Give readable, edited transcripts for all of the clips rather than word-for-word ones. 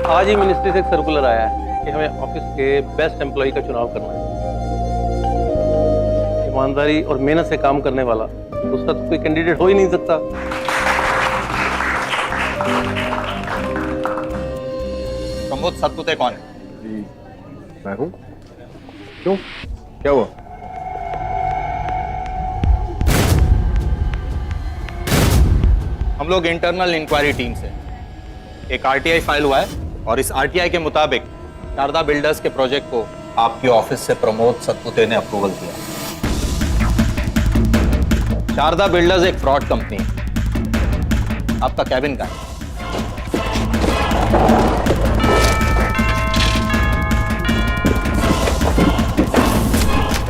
आज ही मिनिस्ट्री से एक सर्कुलर आया है कि हमें ऑफिस के बेस्ट एम्प्लॉय का चुनाव करना है। ईमानदारी और मेहनत से काम करने वाला दूसरा तो कोई कैंडिडेट हो ही नहीं सकता। प्रमोद सतपुते कौन है? जी मैं हूँ। क्यों, क्या हुआ? हम लोग इंटरनल इंक्वायरी टीम से एक आरटीआई फाइल हुआ है और इस आरटीआई के मुताबिक शारदा बिल्डर्स के प्रोजेक्ट को आपके ऑफिस से प्रमोद सतपुते ने अप्रूवल दिया। शारदा बिल्डर्स एक फ्रॉड कंपनी है। आपका कैबिन का है।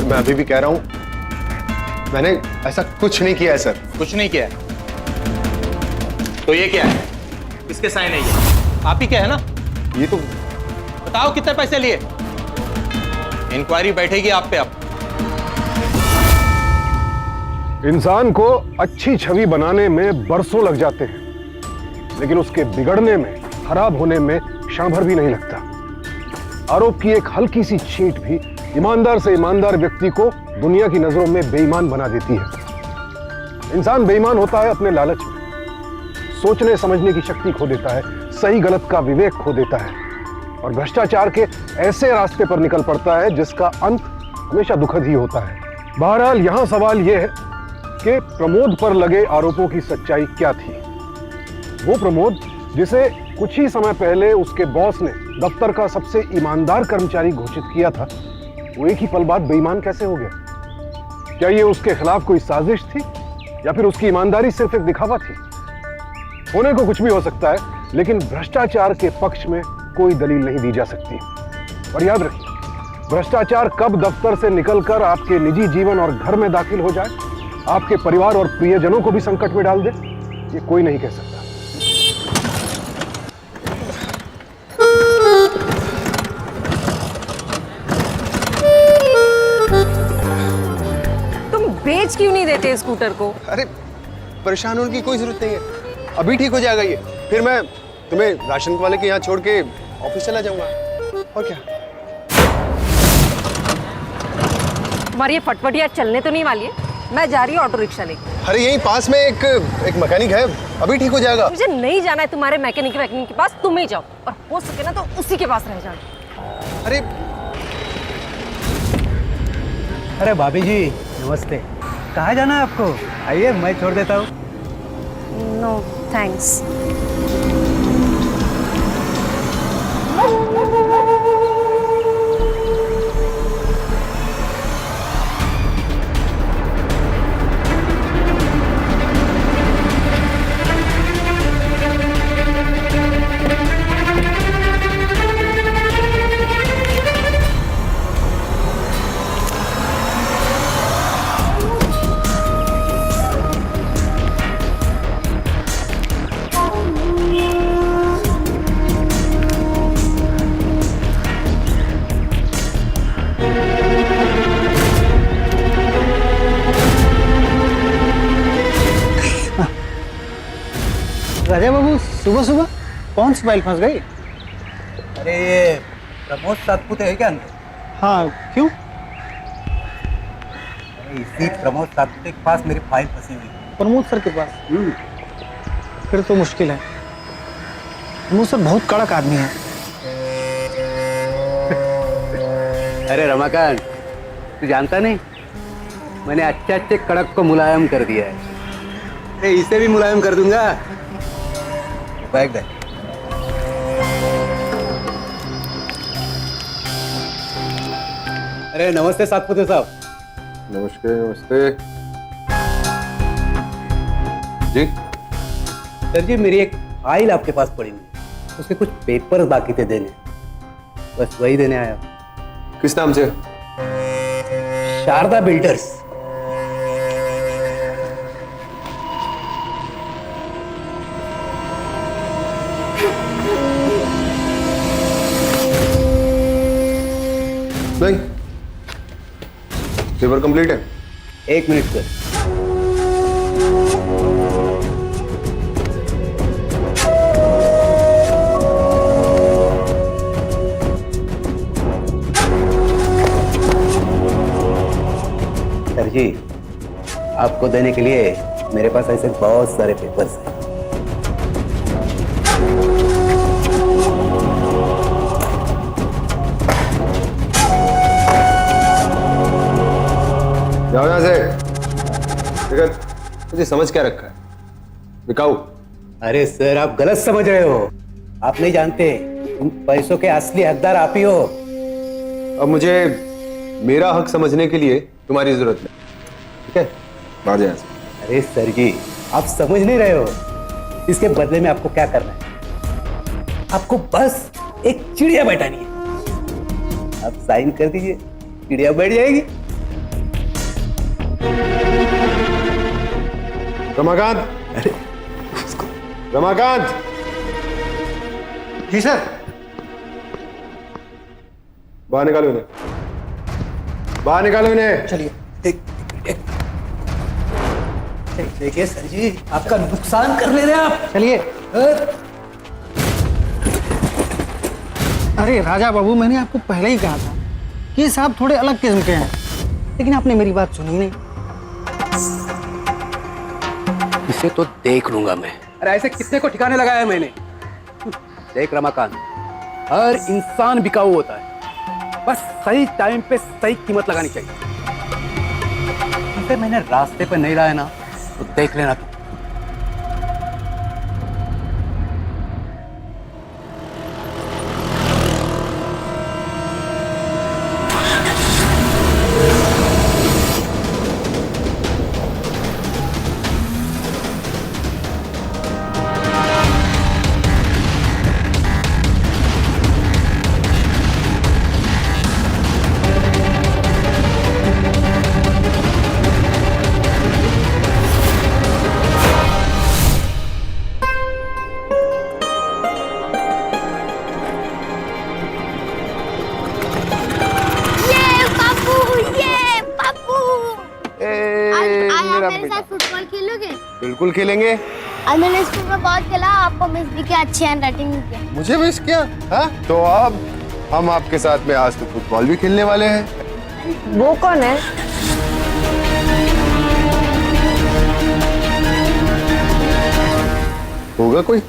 मैं अभी भी कह रहा हूँ मैंने ऐसा कुछ नहीं किया है सर। कुछ नहीं किया है तो ये क्या है? किसके साइन है ये? आप ही क्या है ना? ये तो बताओ कितने पैसे लिए? इंक्वायरी बैठेगी आप पे अब। इंसान को अच्छी छवि बनाने में बरसों लग जाते हैं, लेकिन उसके बिगड़ने में, खराब होने में क्षण भर भी नहीं लगता। आरोप की एक हल्की सी छींट भी ईमानदार से ईमानदार व्यक्ति को दुनिया की नजरों में बेईमान बना देती है। इंसान बेईमान होता है अपने लालच में, सोचने समझने की शक्ति खो देता है, सही गलत का विवेक खो देता है और भ्रष्टाचार के ऐसे रास्ते पर निकल पड़ता है जिसका अंत हमेशा दुखद ही होता है। बहरहाल यहां सवाल यह है कि प्रमोद पर लगे आरोपों की सच्चाई क्या थी। वो प्रमोद जिसे कुछ ही समय पहले उसके बॉस ने दफ्तर का सबसे ईमानदार कर्मचारी घोषित किया था, वो एक ही पल बाद बेईमान कैसे हो गया? क्या ये उसके खिलाफ कोई साजिश थी या फिर उसकी ईमानदारी सिर्फ एक दिखावा थी? होने को कुछ भी हो सकता है, लेकिन भ्रष्टाचार के पक्ष में कोई दलील नहीं दी जा सकती। और याद रखिए, भ्रष्टाचार कब दफ्तर से निकलकर आपके निजी जीवन और घर में दाखिल हो जाए, आपके परिवार और प्रियजनों को भी संकट में डाल दे, ये कोई नहीं कह सकता। तुम बेच क्यों नहीं देते स्कूटर को? अरे परेशान होने की कोई जरूरत नहीं है, अभी ठीक हो जाएगा ये। फिर मैं तुम्हें राशन वाले के यहाँ छोड़ के ऑफिस चला जाऊंगा। और क्या? तुम्हारी ये फटफटिया चलने तो नहीं वाली है। मैं जा रही हूँ ऑटो रिक्शा लेके। अरे यहीं पास में एक मैकेनिक है, अभी ठीक हो जाएगा। मुझे नहीं जाना है तुम्हारे मैकेनिक के पास, तुम ही जाओ और हो सके ना तो उसी के पास रह जाओ। अरे अरे भाभी जी नमस्ते। कहाँ जाना है आपको? आइए मैं छोड़ देता हूँ। No thanks. राजा बाबू सुबह सुबह कौन सी फाइल फंस गई? अरे ये प्रमोद सातपुते है क्या अंदर? हाँ क्यों? अरे इसी प्रमोद सातपुते के पास मेरी फाइल फंसी हुई है। प्रमोद सर के पास? फिर तो मुश्किल है। प्रमोद सर बहुत कड़क आदमी है। अरे रमाकांत, तू जानता नहीं, मैंने अच्छे अच्छे कड़क को मुलायम कर दिया है। अरे इसे भी मुलायम कर दूंगा। बैग दे। अरे नमस्ते सातपुते साहब। नमस्ते नमस्ते जी। सर जी मेरी एक फाइल आपके पास पड़ी हुई है, उसके कुछ पेपर बाकी थे देने, बस वही देने आया। किस नाम से? शारदा बिल्डर्स। नहीं, पेपर कंप्लीट है। एक मिनट सर। जी, आपको देने के लिए मेरे पास ऐसे बहुत सारे पेपर्स हैं। जाओ यहाँ से। देखो, तुझे समझ क्या रखा है बिकाऊ? अरे सर, आप गलत समझ रहे हो। आप नहीं जानते, उन पैसों के असली हकदार आप ही हो। अब मुझे मेरा हक समझने के लिए तुम्हारी जरूरत नहीं, ठीक है? भाग यहाँ से। अरे सर जी, आप समझ नहीं रहे हो। इसके बदले में आपको क्या करना है? आपको बस एक चिड़िया बैठानी है। आप साइन कर दीजिए, चिड़िया बैठ जाएगी। रमाकांत, रमाकांत। जी सर। बाहर निकालो इन्हें, बाहर निकालो इन्हें। चलिए। देखिए सर जी, आपका नुकसान कर ले रहे हैं आप। चलिए। अरे राजा बाबू, मैंने आपको पहले ही कहा था कि ये साहब थोड़े अलग किस्म के हैं, लेकिन आपने मेरी बात सुनी नहीं। इसे तो देख लूंगा मैं। अरे ऐसे कितने को ठिकाने लगाया है मैंने। देख रमाकांत, हर इंसान बिकाऊ होता है, बस सही टाइम पे सही कीमत लगानी चाहिए। इसे मैंने रास्ते पे नहीं लाया ना, तो देख लेना तू। मेरे साथ फुटबॉल खेलोगे? बिल्कुल खेलेंगे। आज मैंने स्कूल में बहुत खेला, आपको मिस भी किया, अच्छी हैंड राइटिंग भी किया। मुझे मिस किया? हाँ, तो अब हम आपके साथ में आज तो फुटबॉल भी खेलने वाले हैं। वो कौन है? होगा कोई?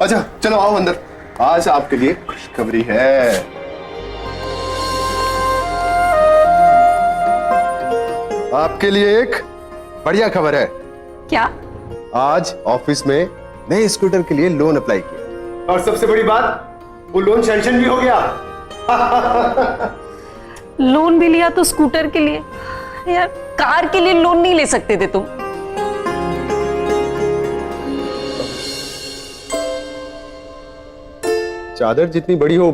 अच्छा चलो आओ अंदर, आज आपके लिए खुशखबरी है। आपके लिए एक बढ़िया खबर है। क्या? आज ऑफिस में नए स्कूटर के लिए लोन अप्लाई किया, और सबसे बड़ी बात, वो लोन सैंक्शन भी हो गया। लोन भी लिया तो स्कूटर के लिए? यार, कार के लिए लोन नहीं ले सकते थे तुम? चादर जितनी बड़ी हो,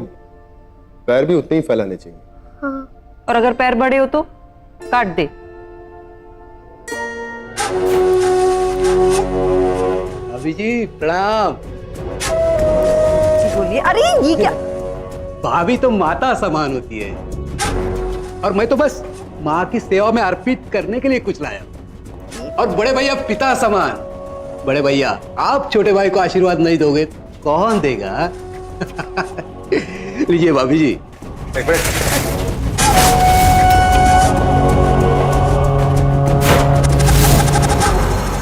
पैर भी उतने ही फैलाने चाहिए। हाँ। और अगर पैर बड़े हो तो काट दे। भाभी जी प्रणाम। बोलिए। अरे ये क्या? भाभी तो माता समान होती है, और मैं तो बस माँ की सेवा में अर्पित करने के लिए कुछ लाया। और बड़े भैया पिता समान। बड़े भैया, आप छोटे भाई को आशीर्वाद नहीं दोगे कौन देगा? लीजिए भाभी जी।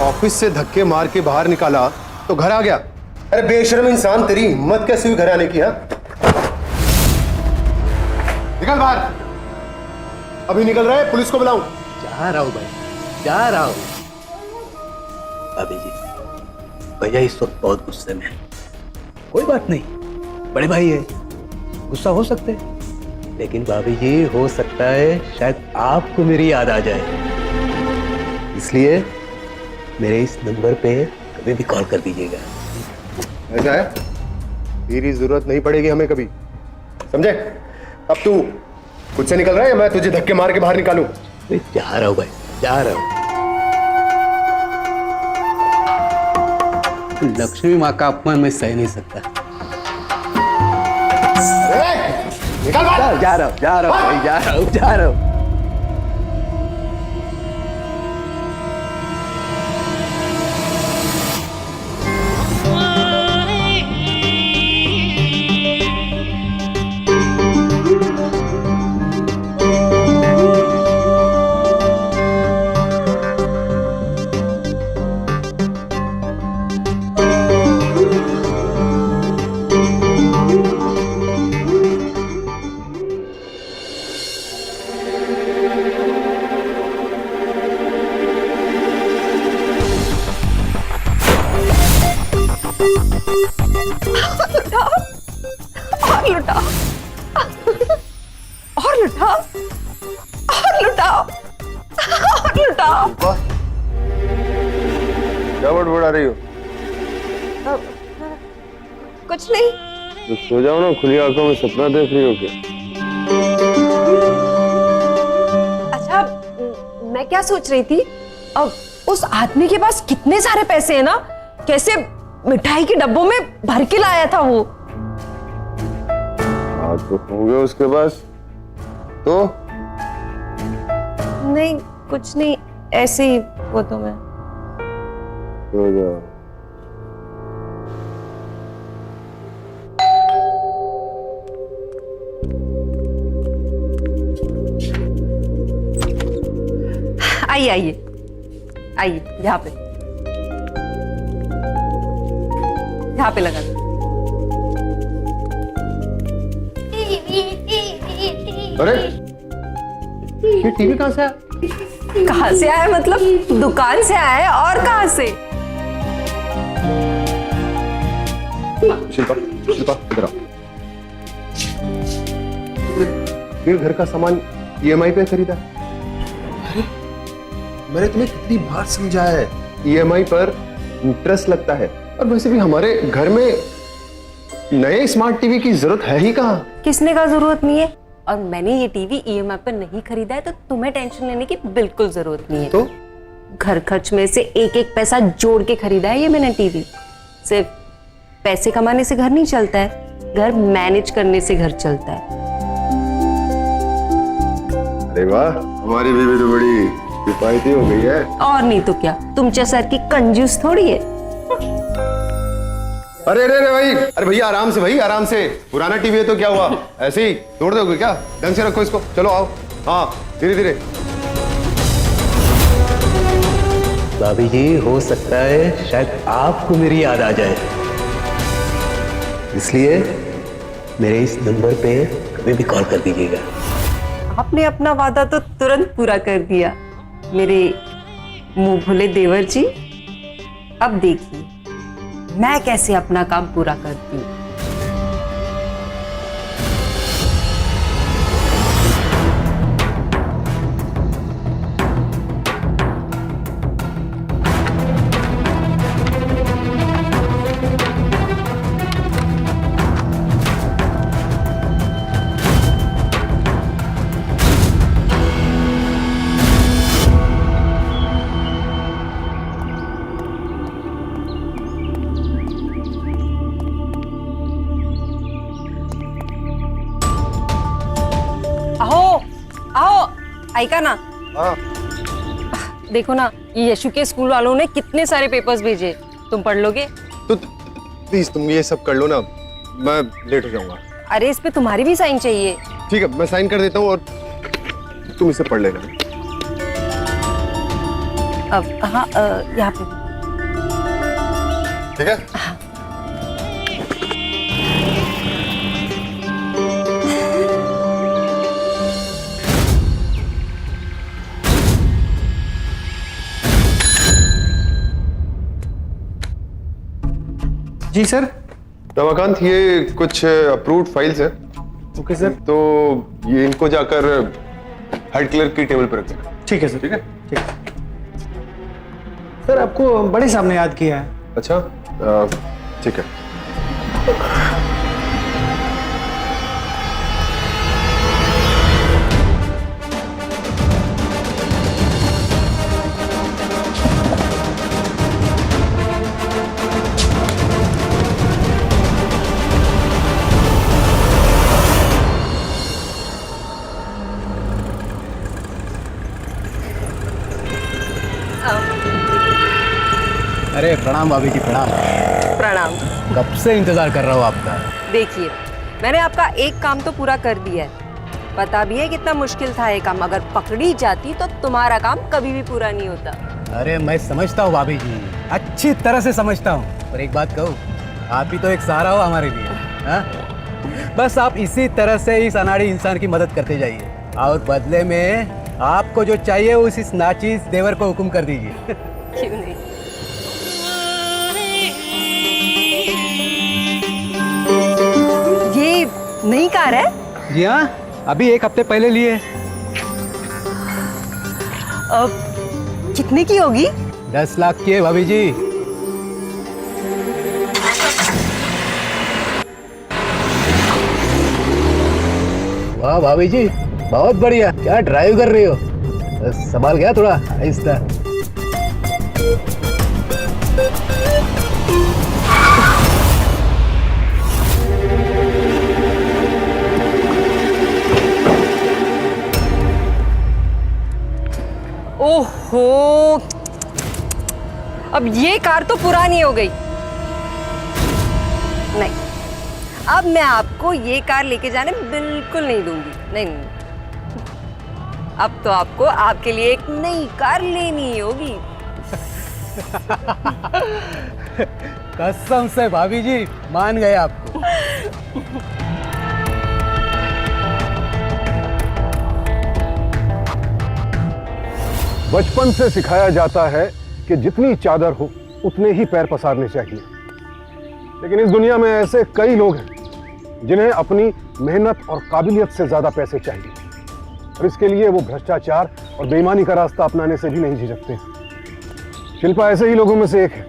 ऑफिस से धक्के मार के बाहर निकाला तो घर आ गया। अरे बेशर्म इंसान, तेरी हिम्मत कैसे हुई घर आने की? हाँ, निकल बाहर। अभी निकल रहा है, पुलिस को बुलाऊं? जा रहा हूं भाई, जा रहा हूं। भाभी जी, भैया इस वक्त बहुत गुस्से में है। कोई बात नहीं, बड़े भाई है, गुस्सा हो सकते हैं, लेकिन भाभी जी हो सकता है शायद आपको मेरी याद आ जाए, इसलिए मेरे इस नंबर पे कभी भी कॉल कर दीजिएगा। ऐसा है? तेरी जरूरत नहीं पड़ेगी हमें कभी, समझे? अब तू खुद से निकल रहा है या मैं तुझे धक्के मार के बाहर निकालूं? जा रहा हूं भाई, जा रहा हूं। लक्ष्मी माँ का अपमान मैं सह नहीं सकता। निकल बाहर। जा रहा हूं, जा रहा हूं भाई, जा रहा हूं, जा रहा हूं। हाँ और लुटाओ और लुटाओ। क्या बड़बड़ा रही हो? कुछ नहीं। तो सो जाओ ना, खुली आंखों में सपना देख रही हो क्या? अच्छा, मैं क्या सोच रही थी, अब उस आदमी के पास कितने सारे पैसे हैं ना, कैसे मिठाई के डब्बों में भर के लाया था वो। हाँ तो होंगे उसके पास तो। नहीं कुछ नहीं, ऐसे ही वो तो मैं। सो जाओ। आइए आइए आइए, यहाँ पे लगा दो। अरे ये टीवी कहाँ से आया? कहाँ से आया मतलब? दुकान से आया है, और कहाँ से? शिल्पा शिल्पा इधर आओ। ये घर का सामान ईएमआई पे खरीदा। मैंने तुम्हें कितनी बार समझाया है, ईएमआई पर इंटरेस्ट लगता है। और वैसे भी हमारे घर में नए स्मार्ट टीवी की जरूरत है ही कहाँ। किसने का जरूरत नहीं है, और मैंने ये टीवी ईएमआई पर नहीं खरीदा है, तो तुम्हें टेंशन लेने की बिल्कुल जरूरत नहीं है। तो घर खर्च में से एक एक पैसा जोड़ के खरीदा है ये मैंने टीवी। सिर्फ पैसे कमाने से घर नहीं चलता है, घर मैनेज करने से घर चलता है। अरे वाह, हमारी बीवी तो बड़ी किफायती हो गई है। और नहीं तो क्या, तुम सर की कंजूस थोड़ी है। अरे अरे अरे भाई, अरे भैया आराम से, भाई आराम से। पुराना टीवी है तो क्या हुआ, ऐसे ही तोड़ दोगे क्या? ढंग से रखो इसको। चलो आओ, हाँ धीरे धीरे। भाभी जी, हो सकता है शायद आपको मेरी याद आ जाए, इसलिए मेरे इस नंबर पे कभी भी कॉल कर दीजिएगा। आपने अपना वादा तो तुरंत पूरा कर दिया मेरे मुंह भोले देवर जी। अब देखिए मैं कैसे अपना काम पूरा करती हूँ। ऐका ना, देखो ना, ये यशु के स्कूल वालों ने कितने सारे पेपर्स भेजे, तुम पढ़ लोगे? तो प्लीज तुम ये सब कर लो ना, मैं लेट हो जाऊंगा। अरे इस पे तुम्हारी भी साइन चाहिए। ठीक है, मैं साइन कर देता हूँ और तुम इसे पढ़ लेना। अब हाँ, यहाँ पे ठीक है। जी सर। रमाकांत, ये कुछ अप्रूव्ड फाइल्स है। Okay sir. तो ये इनको जाकर हेड क्लर्क की टेबल पर रखें। ठीक है सर। ठीक है। ठीक है सर, आपको बड़े साहब ने याद किया है। अच्छा, ठीक है। अरे प्रणाम भाभी जी, प्रणाम। प्रणाम। कब से इंतजार कर रहा हूँ आपका। देखिए, मैंने आपका एक काम तो पूरा कर दिया है, पता भी है कितना मुश्किल था ये काम। अगर पकड़ी जाती तो तुम्हारा काम कभी भी पूरा नहीं होता। अरे मैं समझता हूँ भाभी जी, अच्छी तरह से समझता हूँ, पर एक बात कहूँ, आप भी तो एक सहारा हो हमारे लिए, हाँ? बस आप इसी तरह से इस अनाड़ी इंसान की मदद करते जाइए, और बदले में आपको जो चाहिए उस इस नाचीज देवर को हुक्म कर दीजिए। क्यों नहीं? ये नई कार है? जी हाँ, अभी 1 हफ्ते पहले लिए। अब कितने की होगी? 10 लाख की है भाभी जी। वाह भाभी जी, बहुत बढ़िया। क्या ड्राइव कर रही हो? संभाल गया, थोड़ा आहिस्ता। ओहो, अब ये कार तो पुरानी हो गई। नहीं, अब मैं आपको ये कार लेके जाने बिल्कुल नहीं दूंगी। नहीं, नहीं। अब तो आपको आपके लिए एक नई कार लेनी ही होगी। कसम से भाभी जी, मान गए आपको। बचपन से सिखाया जाता है कि जितनी चादर हो उतने ही पैर पसारने चाहिए, लेकिन इस दुनिया में ऐसे कई लोग हैं जिन्हें अपनी मेहनत और काबिलियत से ज्यादा पैसे चाहिए, और इसके लिए वो भ्रष्टाचार और बेईमानी का रास्ता अपनाने से भी नहीं झिझकते। शिल्पा ऐसे ही लोगों में से एक है।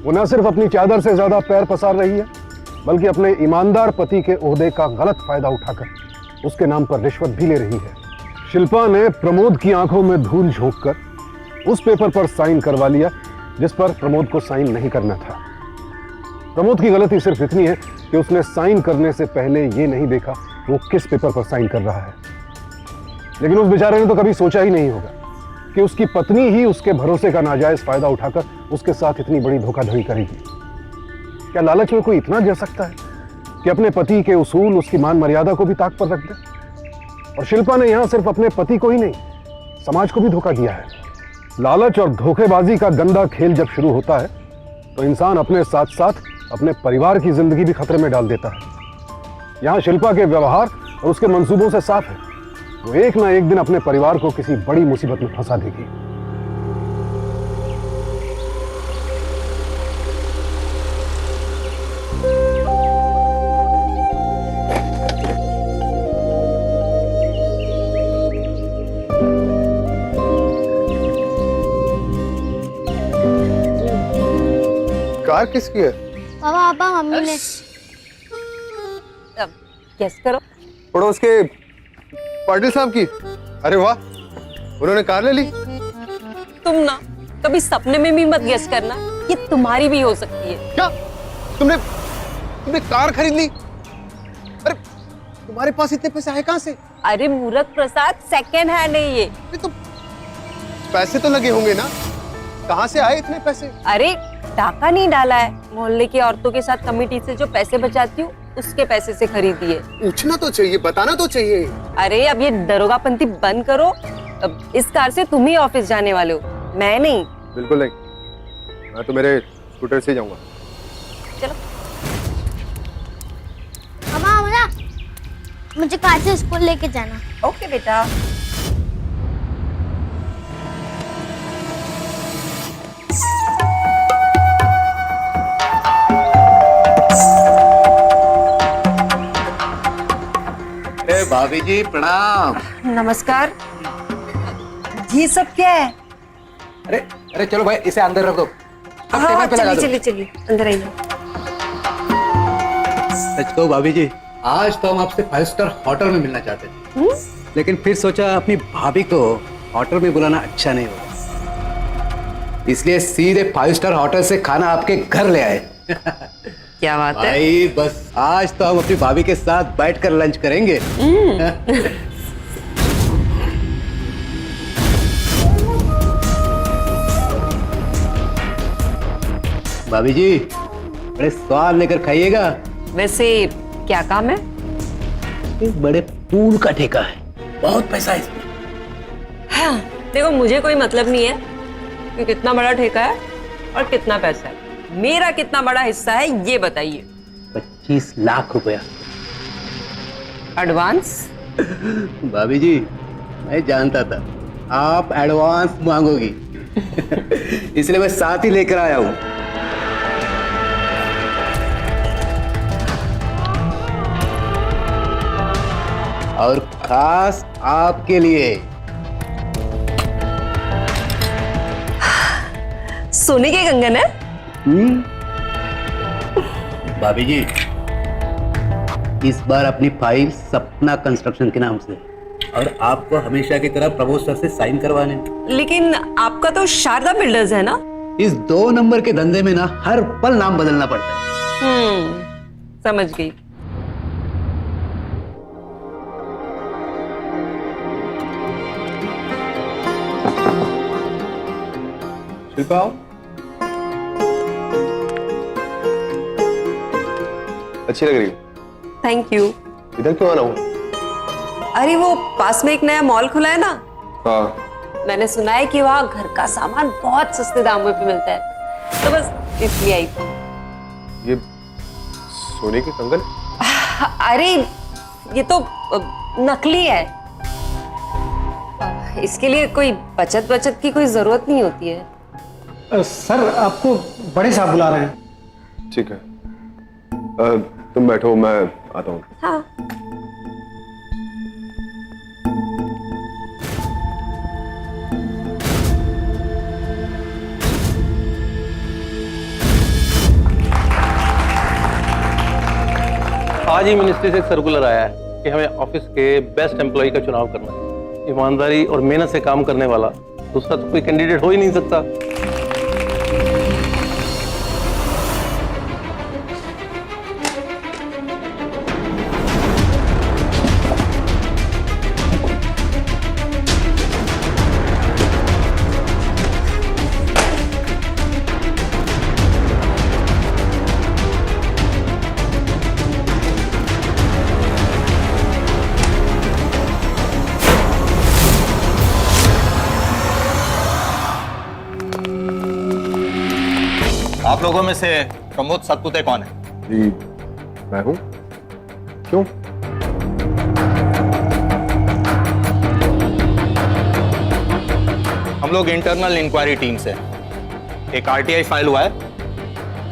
वो न सिर्फ अपनी चादर से ज्यादा पैर पसार रही है, बल्कि अपने ईमानदार पति के ओहदे का गलत फायदा उठाकर उसके नाम पर रिश्वत भी ले रही है। शिल्पा ने प्रमोद की आंखों में धूल झोंककर उस पेपर पर साइन करवा लिया जिस पर प्रमोद को साइन नहीं करना था। प्रमोद की गलती सिर्फ इतनी है कि उसने साइन करने से पहले ये नहीं देखा वो किस पेपर पर साइन कर रहा है। लेकिन उस बेचारे ने तो कभी सोचा ही नहीं होगा कि उसकी पत्नी ही उसके भरोसे का नाजायज फायदा उठाकर उसके साथ इतनी बड़ी धोखाधड़ी करेगी। क्या लालच में कोई इतना गिर सकता है कि अपने पति के उसूल, उसकी मान मर्यादा को भी ताक पर रख दे? और शिल्पा ने यहां सिर्फ अपने पति को ही नहीं, समाज को भी धोखा दिया है। लालच और धोखेबाजी का गंदा खेल जब शुरू होता है तो इंसान अपने साथ साथ अपने परिवार की जिंदगी भी खतरे में डाल देता है। यहां शिल्पा के व्यवहार और उसके मंसूबों से साफ है, वो एक ना एक दिन अपने परिवार को किसी बड़ी मुसीबत में फंसा देगी। कार किसकी है? पापा पापा मम्मी ने। अब गेस करो। पड़ोस के पाटिल साहब की। अरे वाह, उन्होंने कार ले ली। तुम ना कभी सपने में भी मत गेस करना, ये तुम्हारी भी हो सकती है। क्या तुमने कार खरीद ली? अरे तुम्हारे पास इतने पैसे आए कहां से? अरे मूर्ख प्रसाद, सेकंड हैंड है ये। तो पैसे तो लगे होंगे ना, कहां से आए इतने पैसे? अरे टाका नहीं डाला है, मोहल्ले की औरतों के साथ कमेटी से जो पैसे बचाती हूँ उसके पैसे से खरीदी है। पूछना तो चाहिए, बताना तो चाहिए। अरे अब ये दरोगापंती बंद करो। अब इस कार से तुम ही ऑफिस जाने वाले हो, मैं नहीं। बिल्कुल नहीं, मैं तो मेरे स्कूटर से जाऊंगा। चलो। मामा मुझे कार से स्कूल लेके जाना। ओके बेटा। भाभी जी प्रणाम। नमस्कार। ये सब क्या है? अरे अरे चलो भाई, इसे अंदर रख दो। हाँ, चलिए चलिए चलिए अंदर आइए। सच कहो भाभी जी, आज तो हम आपसे 5 स्टार होटल में मिलना चाहते थे, लेकिन फिर सोचा अपनी भाभी को होटल में बुलाना अच्छा नहीं होगा, इसलिए सीधे 5 स्टार होटल से खाना आपके घर ले आए। क्या बात है भाई, बस आज तो हम अपनी भाभी के साथ बैठकर लंच करेंगे। भाभी जी बड़े स्वाद लेकर खाइएगा। वैसे क्या काम है? एक बड़े पूल का ठेका है, बहुत पैसा है इसमें। हाँ, देखो मुझे कोई मतलब नहीं है कि कितना बड़ा ठेका है और कितना पैसा है। मेरा कितना बड़ा हिस्सा है ये बताइए। 25 लाख रुपया एडवांस। भाभी जी मैं जानता था आप एडवांस मांगोगी, इसलिए मैं साथ ही लेकर आया हूं। और खास आपके लिए। सोने के कंगन है? भाभी जी, इस बार अपनी फाइल सपना कंस्ट्रक्शन के नाम से, और आपको हमेशा की तरह प्रमोद सर से साइन करवाने। लेकिन आपका तो शारदा बिल्डर्स है ना? इस 2 नंबर के धंधे में ना हर पल नाम बदलना पड़ता है। समझ गई। शिल्पा आओ। अच्छी लग रही है। Thank you. इधर क्यों आना हुआ? अरे वो पास में एक नया मॉल खुला है ना, हाँ, मैंने सुना है कि वहाँ घर का सामान बहुत सस्ते दामों पे मिलता है, तो बस इसलिए आई थी। ये सोने के कंगन? अरे ये तो नकली है, इसके लिए कोई बचत की कोई जरूरत नहीं होती है। सर आपको बड़े साहब बुला रहे हैं। ठीक है, तुम बैठो, मैं आता हूँ। हाँ। आज ही मिनिस्ट्री से एक सर्कुलर आया है कि हमें ऑफिस के बेस्ट एम्प्लॉय का चुनाव करना है। ईमानदारी और मेहनत से काम करने वाला दूसरा तो कोई कैंडिडेट हो ही नहीं सकता। आप लोगों में से प्रमोद सतपुते कौन है? जी, मैं हूँ। क्यों? हम लोग इंटरनल इंक्वायरी टीम से एक आरटीआई फाइल हुआ है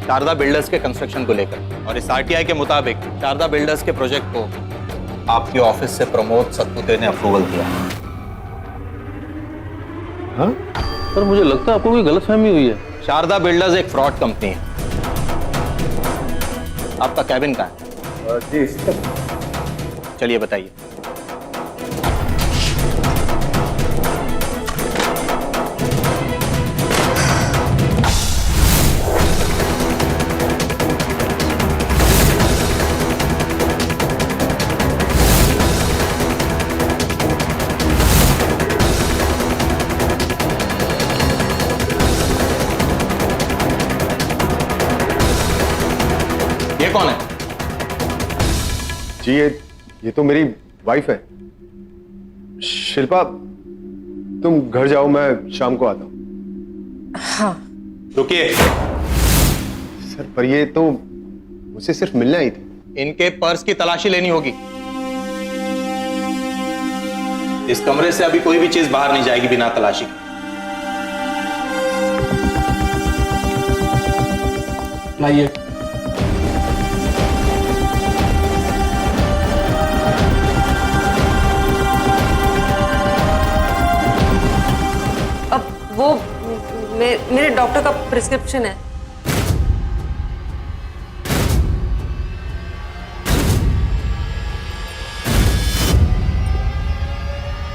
शारदा बिल्डर्स के कंस्ट्रक्शन को लेकर, और इस आरटीआई के मुताबिक शारदा बिल्डर्स के प्रोजेक्ट को आपके ऑफिस से प्रमोद सतपुते ने अप्रूवल दिया। हाँ? पर मुझे लगता है आपको कोई गलतफहमी हुई है। शारदा बिल्डर्स एक फ्रॉड कंपनी है। आपका कैबिन कहाँ है? जी, चलिए बताइए। ये कौन है? जी, ये तो मेरी वाइफ है। शिल्पा, तुम घर जाओ, मैं शाम को आता हूँ। हाँ। रुकिए, सर पर ये तो मुझसे सिर्फ मिलने आई थी। इनके पर्स की तलाशी लेनी होगी। इस कमरे से अभी कोई भी चीज बाहर नहीं जाएगी बिना तलाशी के। लाइए। अब वो मेरे डॉक्टर का प्रिस्क्रिप्शन है।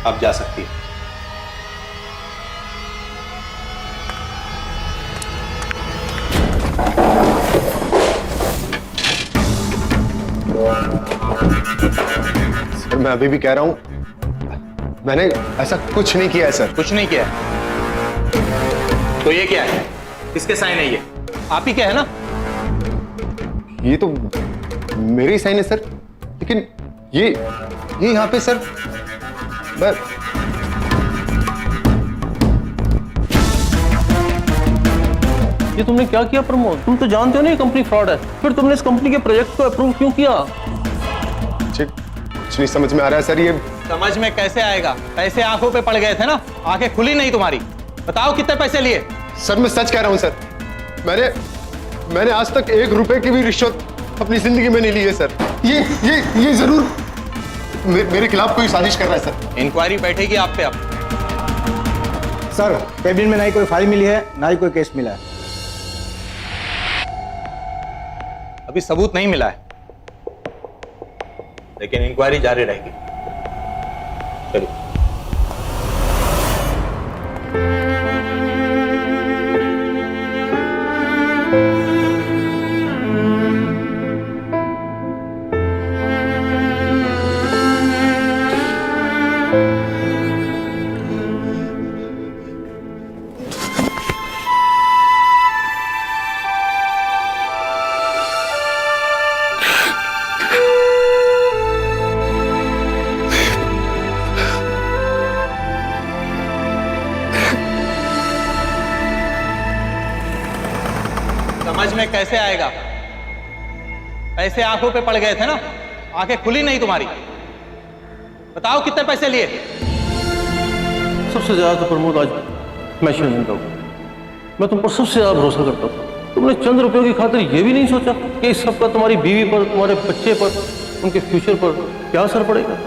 आप जा सकती है। सर मैं अभी भी कह रहा हूँ, मैंने ऐसा कुछ नहीं किया है सर। कुछ नहीं किया है? तो ये क्या है? किसके साइन है ये? आप ही क्या है ना? ये तो मेरे ही साइन है सर, लेकिन ये यहाँ पे सर ये तुमने क्या किया प्रमोद? तुम तो जानते हो ना ये कंपनी फ्रॉड है, फिर तुमने इस कंपनी के प्रोजेक्ट को अप्रूव क्यों किया? कुछ नहीं समझ में आ रहा है सर। ये समझ में कैसे आएगा? पैसे आंखों पे पड़ गए थे ना, आंखें खुली नहीं तुम्हारी। बताओ कितने पैसे लिए? सर मैं सच कह रहा हूँ सर, मैंने आज तक 1 रुपए की भी रिश्वत अपनी जिंदगी में नहीं ली है सर। ये मेरे खिलाफ कोई साजिश कर रहा है सर। इंक्वायरी बैठेगी आप पे अब। सर कैबिन में ना ही कोई फाइल मिली है ना ही कोई केस मिला है। अभी सबूत नहीं मिला है, लेकिन इंक्वायरी जारी रहेगी। चलिए। समझ में कैसे आएगा? पैसे आंखों पे पड़ गए थे ना, आंखें खुली नहीं तुम्हारी। बताओ कितने पैसे लिए? सबसे ज्यादा तो प्रमोद आज मैं शर्मिंदा हूं। मैं तुम पर सबसे ज्यादा भरोसा करता था। तुमने चंद रुपयों की खातिर यह भी नहीं सोचा कि इस सब का तुम्हारी बीवी पर, तुम्हारे बच्चे पर, उनके फ्यूचर पर क्या असर पड़ेगा।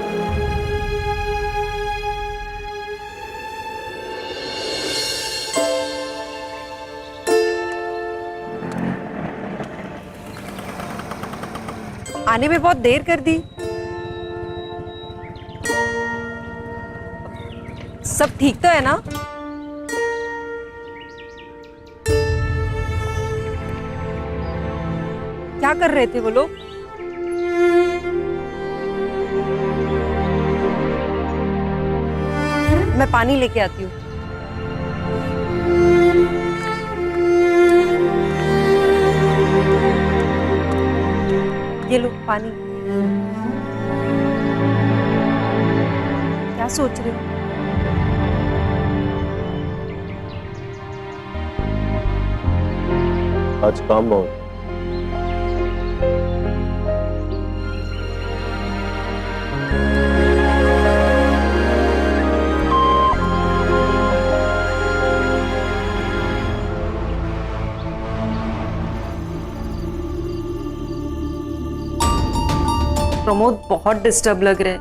आने में बहुत देर कर दी। सब ठीक तो है ना? क्या कर रहे थे वो लोग? मैं पानी लेके आती हूँ। ये लो पानी। क्या सोच रहे हो? आज काम बहुत। प्रमोद बहुत डिस्टर्ब लग रहे हैं।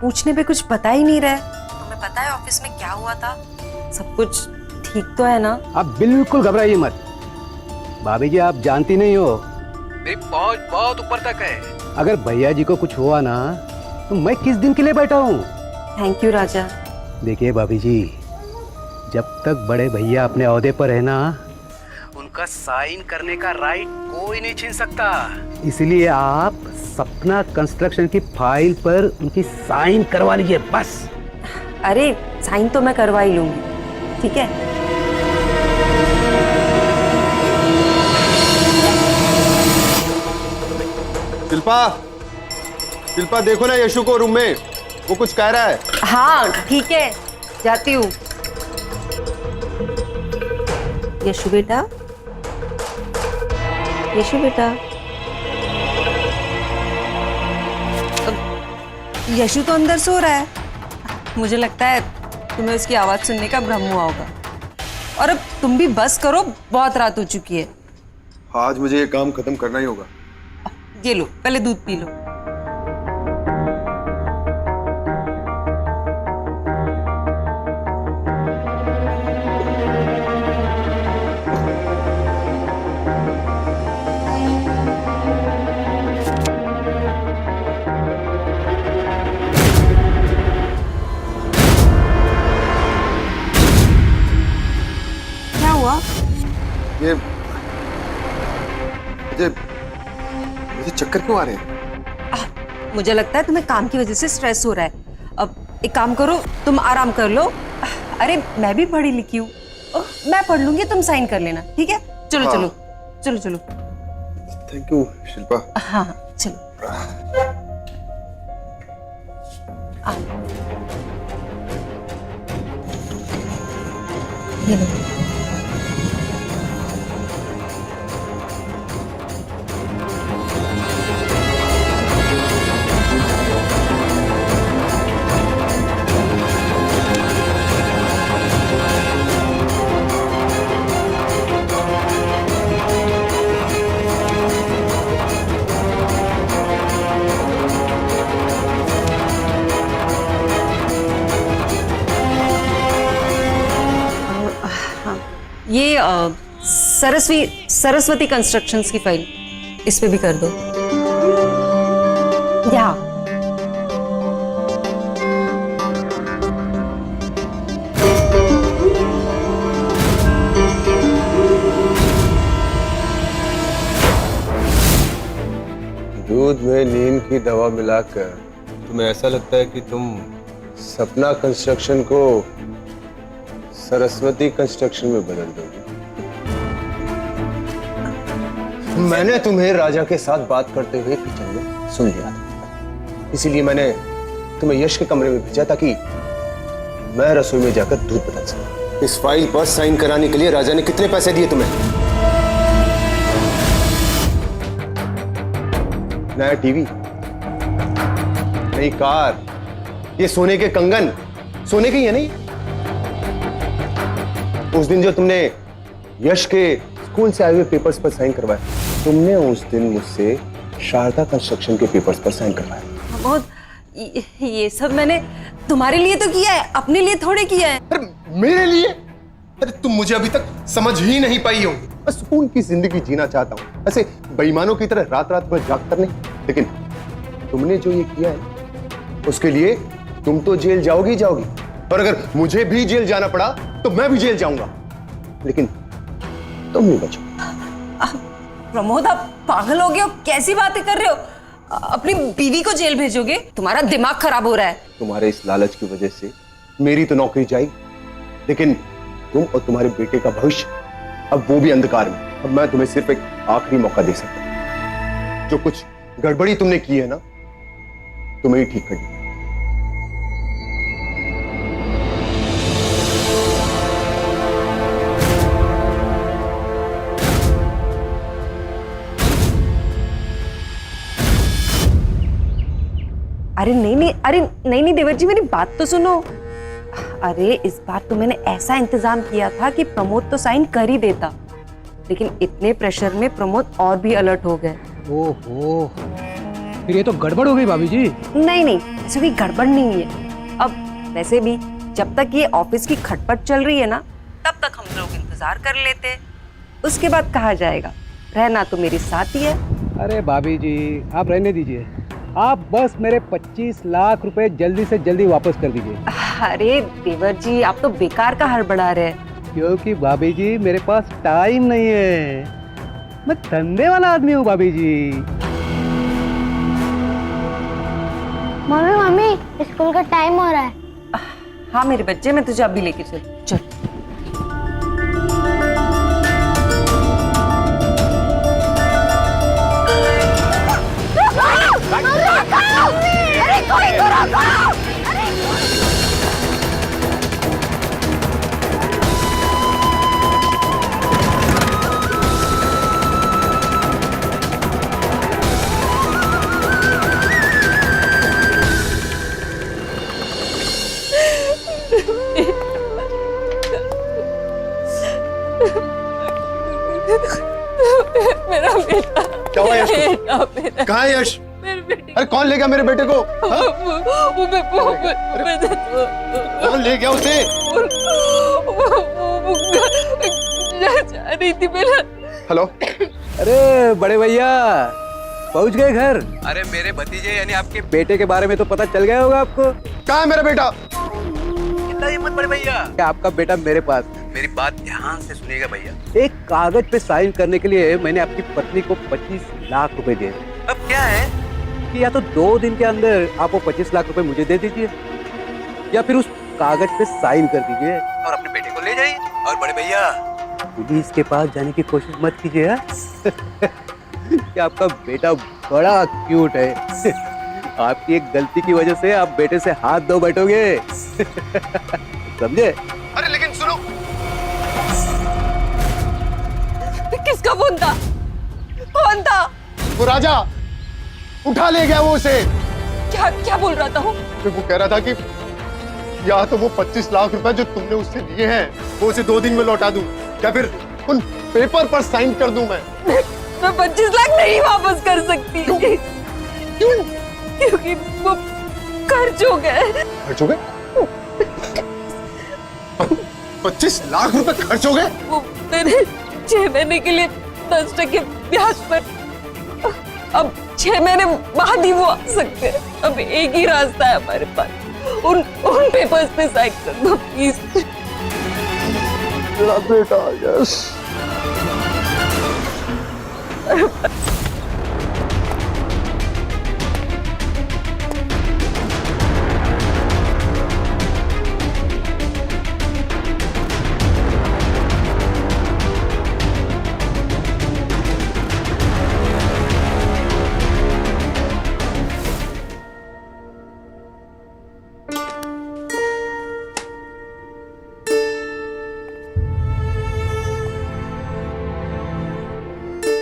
पूछने पे कुछ बता ही नहीं रहे। तुम्हें पता है ऑफिस में क्या हुआ था? सब कुछ ठीक तो है ना? आप बिल्कुल घबराइए मत। भाभी जी आप जानती नहीं हो, मेरी पहुंच बहुत ऊपर तक है। अगर भैया जी को कुछ हुआ ना तो मैं किस दिन के लिए बैठा हूँ। थैंक यू राजा। देखिए भाभी जी, जब तक बड़े भैया अपने ओहदे पर है ना, उनका साइन करने का राइट कोई नहीं छीन सकता। इसलिए आप सपना कंस्ट्रक्शन की फाइल पर उनकी साइन करवा लीजिए बस। अरे साइन तो मैं करवा ही लूंगी, ठीक है? शिल्पा, शिल्पा देखो ना यशु को रूम में, वो कुछ कह रहा है। हाँ ठीक है, जाती हूँ। यशु बेटा, यशु बेटा। यशु तो अंदर सो रहा है। मुझे लगता है तुम्हें उसकी आवाज सुनने का भ्रम हुआ होगा। और अब तुम भी बस करो, बहुत रात हो चुकी है। आज मुझे ये काम खत्म करना ही होगा। ये लो, पहले दूध पी लो। क्या हुआ? ये मुझे चक्कर क्यों आ रहे हैं? मुझे लगता है तुम्हें काम की वजह से स्ट्रेस हो रहा है। अब एक काम करो, तुम आराम कर लो। अरे मैं भी पढ़ी लिखी हूँ, मैं पढ़ लूंगी, तुम साइन कर लेना, ठीक है? चलो हाँ। चलो चलो चलो। Thank you Shilpa. हाँ चलो। आ। ये लो। ये सरस्वती कंस्ट्रक्शंस की फाइल इस पे भी कर दो। या दूध में नीम की दवा मिलाकर तुम्हें ऐसा लगता है कि तुम सपना कंस्ट्रक्शन को सरस्वती कंस्ट्रक्शन में बदल दोगे। मैंने तुम्हें राजा के साथ बात करते हुए किचन में सुन लिया था, इसीलिए मैंने तुम्हें यश के कमरे में भेजा ताकि मैं रसोई में जाकर दूध बदल सकूं। इस फाइल पर साइन कराने के लिए राजा ने कितने पैसे दिए तुम्हें? नया टीवी, नई कार, ये सोने के कंगन, सोने के ही है नहीं? उस दिन जो तुमने यश के स्कूल से आए हुए पेपर्स पर साइन करवाया, तुमने उस दिन मुझसे शारदा कंस्ट्रक्शन के पेपर्स पर साइन करवाया। बहुत ये सब मैंने तुम्हारे लिए तो किया है, अपने लिए थोड़े किया है। अरे मेरे लिए? अरे तुम मुझे अभी तक समझ ही नहीं पाई हो। मैं सुकून की जिंदगी जीना चाहता हूँ, ऐसे बेईमानों की तरह रात रात भर जाग कर नहीं। लेकिन तुमने जो ये किया है उसके लिए तुम तो जेल जाओगी जाओगी, पर अगर मुझे भी जेल जाना पड़ा तो मैं भी जेल जाऊंगा, लेकिन तुम नहीं बचोगे। प्रमोद, आप पागल हो गए हो? कैसी बातें कर रहे हो? अपनी बीवी को जेल भेजोगे? तुम्हारा दिमाग खराब हो रहा है। तुम्हारे इस लालच की वजह से मेरी तो नौकरी जाएगी, लेकिन तुम और तुम्हारे बेटे का भविष्य अब वो भी अंधकार में। अब मैं तुम्हें सिर्फ एक आखिरी मौका दे सकता हूं। जो कुछ गड़बड़ी तुमने की है ना, तुम्हें ही ठीक करनी है। अरे नहीं देवर जी, मेरी बात तो सुनो। अरे इस बार तो मैंने ऐसा इंतजाम किया था कि प्रमोद तो साइन कर ही देता, लेकिन इतने प्रेशर में प्रमोद और भी अलर्ट हो गए। ओहो, फिर ये तो गड़बड़ हो गई भाभी जी। नहीं, ऐसा कोई गड़बड़ नहीं है। अब वैसे भी जब तक ये ऑफिस की खटपट चल रही है ना, तब तक हम लोग इंतजार कर लेते हैं, उसके बाद कहा जाएगा। रहना तो मेरे साथ ही है। अरे भाभी जी, आप रहने दीजिए। आप बस मेरे 25 लाख रुपए जल्दी से जल्दी वापस कर दीजिए। अरे देवर जी, आप तो बेकार का हड़बड़ा रहे हैं। क्योंकि भाभी जी मेरे पास टाइम नहीं है, मैं धंधे वाला आदमी हूँ भाभी जी। मम्मी स्कूल का टाइम हो रहा है। हाँ मेरे बच्चे, मैं तुझे अभी लेके चल। अरे कोई तो रोको! मेरा बेटा, क्या हुआ यश को? कहाँ है यश? अरे कौन ले गया मेरे बेटे को? कौन ले गया उसे? हेलो, अरे बड़े भैया, पहुंच गए घर? अरे मेरे भतीजे यानी आपके बेटे के बारे में तो पता चल गया होगा आपको। कहाँ है मेरा बेटा? इतना हिम्मत बड़े भैया, आपका बेटा मेरे पास। मेरी बात ध्यान से सुनिएगा भैया। एक कागज पे साइन करने के लिए मैंने आपकी पत्नी को 25 लाख रुपए दिए। अब क्या है कि या तो 2 दिन के अंदर आप वो 25 लाख रुपए मुझे दे दीजिए, या फिर उस कागज पे साइन कर दीजिए और अपने बेटे को ले जाइए। और बड़े भैया, पुलिस के पास जाने की कोशिश मत कीजिए। कि आपका बेटा बड़ा क्यूट है। आपकी एक गलती की वजह से आप बेटे से हाथ धो बैठोगे। समझे? अरे लेकिन सुनो, किसका फोन था? कौन था? वो राजा उठा ले गया वो उसे। क्या बोल रहा था वो? वो कह रहा था कि या तो वो 25 लाख रुपए जो तुमने उससे दिए हैं वो उसे 2 दिन में लौटा दूं, या फिर उन पेपर पर साइन कर दूं। मैं 25 लाख नहीं वापस कर सकती। क्यों? क्योंकि वो खर्च हो गए। खर्च हो गए? 25 लाख रुपए खर्च हो गए? मैंने 6 महीने के लिए 10% ब्याज पर, अब 6 महीने बाद ही वो आ सकते हैं। अब एक ही रास्ता है हमारे पास, उन पेपर्स पे साइन कर दो प्लीज। बेटा यस।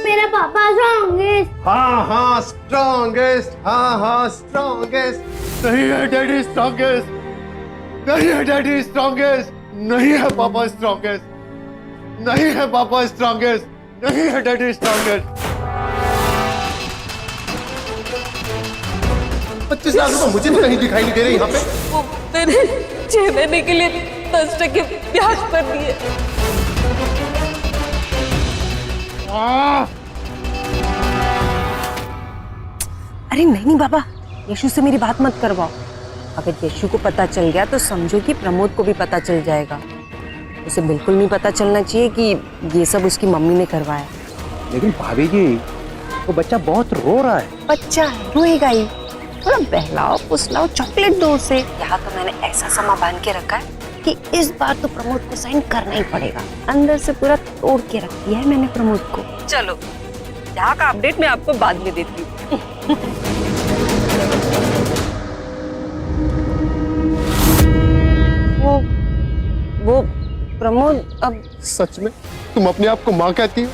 मेरा पापा स्ट्रॉन्गेस्ट। हाँ हाँ स्ट्रॉन्गेस्ट, हाँ हाँ स्ट्रॉन्गेस्ट। नहीं है डैडी स्ट्रॉन्गेस्ट, नहीं है डैडी स्ट्रॉन्गेस्ट, नहीं है पापा स्ट्रॉन्गेस्ट, नहीं है पापा स्ट्रॉन्गेस्ट, नहीं है डैडी स्ट्रॉन्गेस्ट। 25 लाख रुपए मुझे तो कहीं दिखाई नहीं दे रहे यहाँ पे। वो मैंने 6 महीने के लिए 10% ब्याज पर दिए। अरे नहीं बाबा, यशु से मेरी बात मत करवाओ। अगर यशु को पता चल गया तो समझो कि प्रमोद को भी पता चल जाएगा। उसे बिल्कुल नहीं पता चलना चाहिए कि ये सब उसकी मम्मी ने करवाया। लेकिन भाभी जी, वो बच्चा बहुत रो रहा है। बच्चा है, रोएगा ही। थोड़ा बहलाओ फुसलाओ, चॉकलेट दो उसे। यहाँ तो मैंने ऐसा समा बांध के रखा है कि इस बार तो प्रमोद को साइन करना ही पड़ेगा। अंदर से पूरा तोड़ के रख दिया है मैंने प्रमोद को। चलो, यहाँ का अपडेट मैं आपको बाद में देती हूँ। वो प्रमोद, अब सच में तुम अपने आप को माँ कहती हो?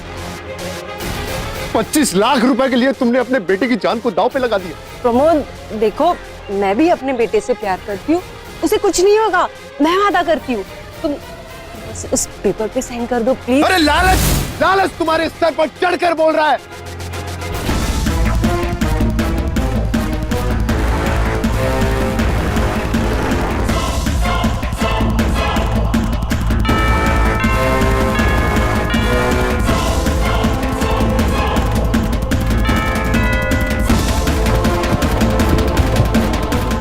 25 लाख रुपए के लिए तुमने अपने बेटे की जान को दांव पे लगा दिया। प्रमोद देखो, मैं भी अपने बेटे से प्यार करती हूँ, उसे कुछ नहीं होगा, मैं वादा करती हूँ। तुम बस उस पेपर पे साइन कर दो प्लीज। अरे लालच, लालच तुम्हारे सर पर चढ़कर बोल रहा है।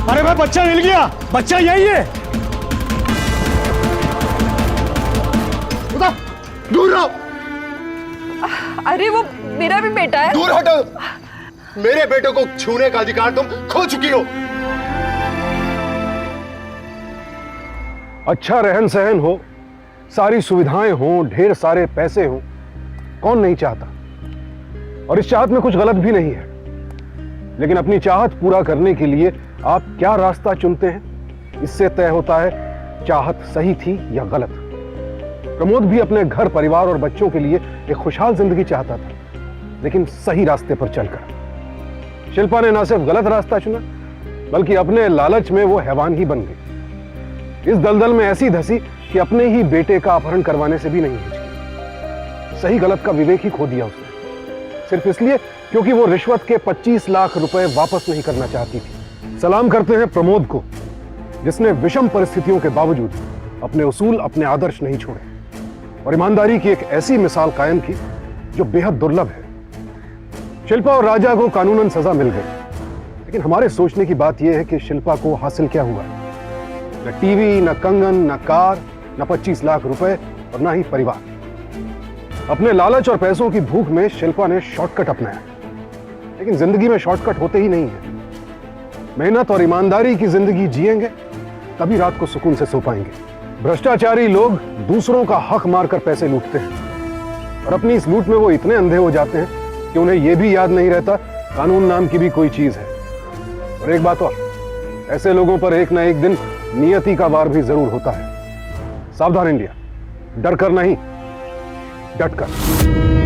अरे भाई, बच्चा मिल गया, बच्चा यही है। उधर, दूर रहो। अरे वो मेरा भी बेटा है। दूर हटो। मेरे बेटे को छूने का अधिकार तुम खो चुकी हो। अच्छा रहन सहन हो, सारी सुविधाएं हो, ढेर सारे पैसे हो, कौन नहीं चाहता? और इस चाहत में कुछ गलत भी नहीं है। लेकिन अपनी चाहत पूरा करने के लिए आप क्या रास्ता चुनते हैं, इससे तय होता है चाहत सही थी या गलत। प्रमोद भी अपने घर परिवार और बच्चों के लिए एक खुशहाल जिंदगी चाहता था, लेकिन सही रास्ते पर चलकर। शिल्पा ने न सिर्फ गलत रास्ता चुना, बल्कि अपने लालच में वो हैवान ही बन गई। इस दलदल में ऐसी धसी कि अपने ही बेटे का अपहरण करवाने से भी नहीं हिचकी। सही गलत का विवेक ही खो दिया उसने, सिर्फ इसलिए क्योंकि वो रिश्वत के 25 लाख रुपए वापस नहीं करना चाहती थी। सलाम करते हैं प्रमोद को, जिसने विषम परिस्थितियों के बावजूद अपने उसूल, अपने आदर्श नहीं छोड़े और ईमानदारी की एक ऐसी मिसाल कायम की जो बेहद दुर्लभ है। शिल्पा और राजा को कानूनन सजा मिल गई, लेकिन हमारे सोचने की बात यह है कि शिल्पा को हासिल क्या हुआ? न टीवी, न कंगन, न कार, न 25 लाख रुपए और न ही परिवार। अपने लालच और पैसों की भूख में शिल्पा ने शॉर्टकट अपनाया, लेकिन जिंदगी में शॉर्टकट होते ही नहीं है। मेहनत और ईमानदारी की जिंदगी जिएंगे तभी रात को सुकून से सो पाएंगे। भ्रष्टाचारी लोग दूसरों का हक मारकर पैसे लूटते हैं और अपनी इस लूट में वो इतने अंधे हो जाते हैं कि उन्हें यह भी याद नहीं रहता कानून नाम की भी कोई चीज है। और एक बात और, ऐसे लोगों पर एक ना एक दिन नियति का वार भी जरूर होता है। सावधान इंडिया, डर कर नहीं, डट कर।